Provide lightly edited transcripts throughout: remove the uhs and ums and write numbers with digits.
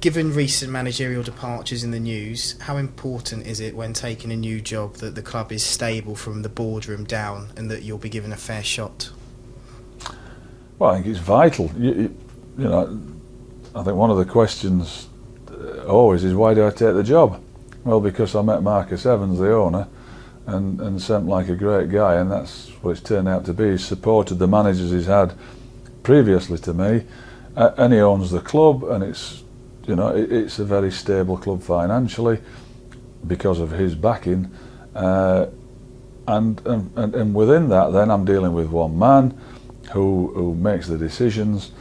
Given recent managerial departures in the news, how important is it when taking a new job that the club is stable from the boardroom down and that you'll be given a fair shot? Well, I think it's vital. You know, I think one of the questions always is, why do I take the job? Well, because I met Marcus Evans, the owner, and seemed like a great guy, and that's what it's turned out to be. He's supported the managers he's had previously to me, and he owns the club, and it's a very stable club financially because of his backing, and within that, then I'm dealing with one man who makes the decisions.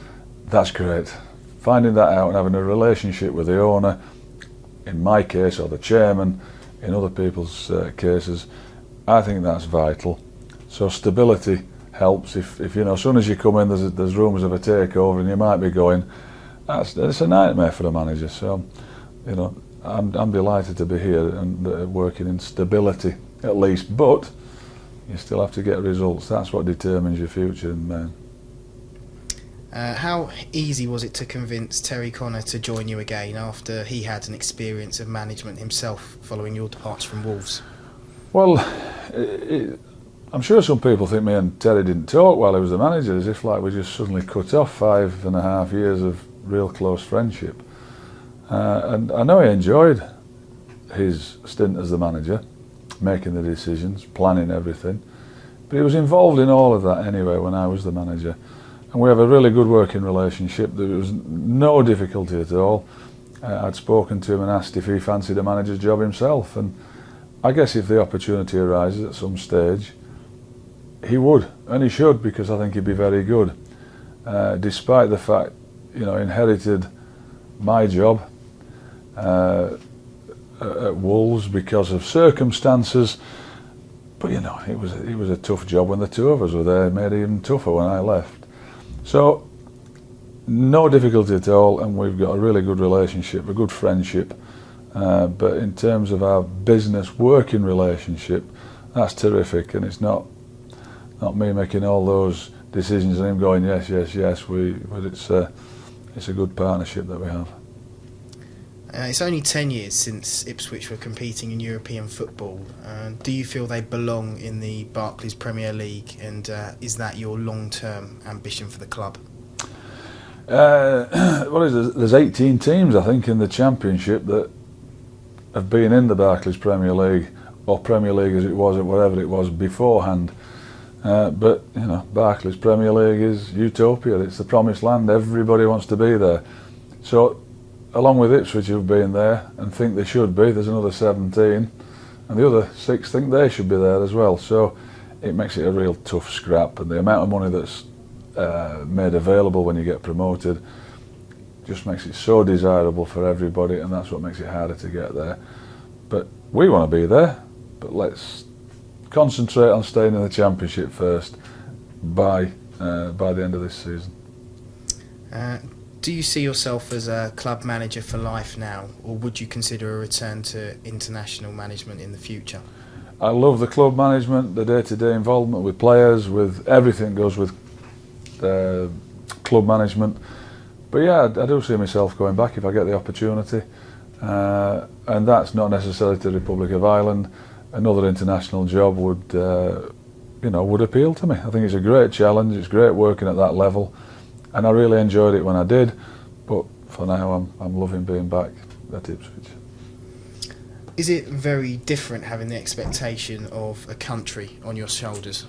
That's great. Finding that out and having a relationship with the owner, in my case, or the chairman, in other people's cases, I think that's vital. So stability helps. If you know, as soon as you come in, there's rumours of a takeover, and you might be going. It's a nightmare for a manager. So, you know, I'm delighted to be here and working in stability at least. But you still have to get results. That's what determines your future in Maine. How easy was it to convince Terry Connor to join you again after he had an experience of management himself following your departure from Wolves? Well, I'm sure some people think me and Terry didn't talk while he was the manager, as if like we just suddenly cut off 5.5 years of real close friendship. And I know he enjoyed his stint as the manager, making the decisions, planning everything. But he was involved in all of that anyway when I was the manager. And we have a really good working relationship. There was no difficulty at all. I'd spoken to him and asked if he fancied a manager's job himself. And I guess if the opportunity arises at some stage, he would, and he should, because I think he'd be very good. Despite the fact, you know, inherited my job at Wolves because of circumstances. But you know, it was a tough job when the two of us were there. It made it even tougher when I left. So no difficulty at all, and we've got a really good relationship, a good friendship. But in terms of our business working relationship, that's terrific, and it's not me making all those decisions and him going yes. But it's a good partnership that we have. It's only 10 years since Ipswich were competing in European football. Do you feel they belong in the Barclays Premier League, and is that your long-term ambition for the club? There's 18 teams, I think, in the Championship that have been in the Barclays Premier League, or Premier League as it was, or whatever it was beforehand. But you know, Barclays Premier League is utopia. It's the promised land. Everybody wants to be there. So, along with Ipswich who've been there and think they should be, there's another 17, and the other 6 think they should be there as well. So it makes it a real tough scrap, and the amount of money that's made available when you get promoted just makes it so desirable for everybody, and that's what makes it harder to get there. But we want to be there, but let's concentrate on staying in the Championship first by the end of this season. Do you see yourself as a club manager for life now, or would you consider a return to international management in the future? I love the club management, the day-to-day involvement with players, with everything that goes with club management. But yeah, I do see myself going back if I get the opportunity, and that's not necessarily to the Republic of Ireland. Another international job would appeal to me. I think it's a great challenge. It's great working at that level. And I really enjoyed it when I did, but for now I'm loving being back at Ipswich. Is it very different having the expectation of a country on your shoulders?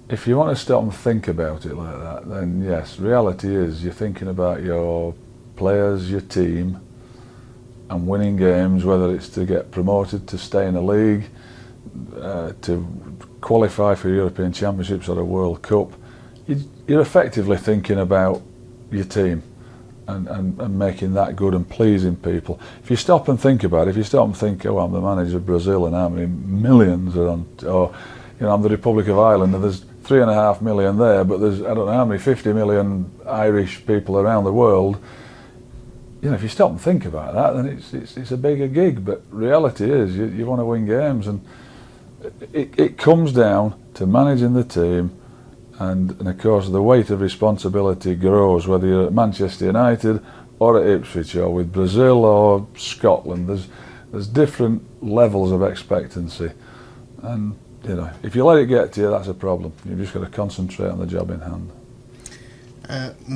If you want to stop and think about it like that, then yes, reality is you're thinking about your players, your team, and winning games, whether it's to get promoted, to stay in a league, to qualify for European Championships or a World Cup. You're effectively thinking about your team and making that good and pleasing people. If you stop and think about it, if you stop and think, oh, I'm the manager of Brazil and how many millions are on, or you know, I'm the Republic of Ireland and there's 3.5 million there, but there's I don't know how many 50 million Irish people around the world. You know, if you stop and think about that, then it's a bigger gig. But reality is, you want to win games, and it comes down to managing the team, And of course the weight of responsibility grows whether you're at Manchester United or at Ipswich or with Brazil or Scotland. There's different levels of expectancy, and you know, if you let it get to you, that's a problem. You've just got to concentrate on the job in hand.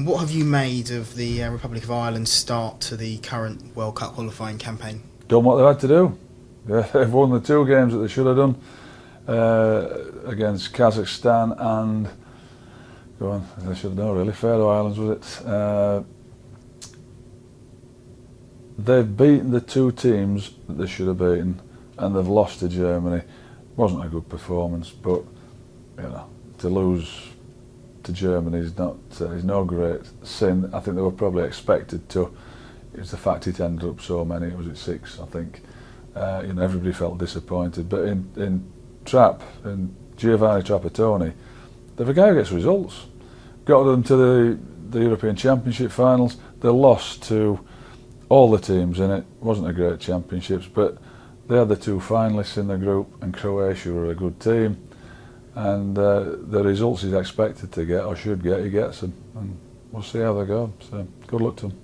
What have you made of the Republic of Ireland's start to the current World Cup qualifying campaign? Done what they've had to do. Yeah, they've won the 2 games that they should have done against Kazakhstan and they should know really, Faroe Islands was it? They've beaten the 2 teams that they should have beaten, and they've lost to Germany. Wasn't a good performance, but you know, to lose to Germany is no great sin. I think they were probably expected to. It's the fact it ended up so many. It was at 6, I think. You know, everybody felt disappointed, but in Giovanni Trapattoni, they're a guy who gets results. Got them to the European Championship finals. They lost to all the teams in it. Wasn't a great championships, but they had the 2 finalists in the group, and Croatia were a good team. And the results he's expected to get, or should get, he gets them. And we'll see how they go. So good luck to him.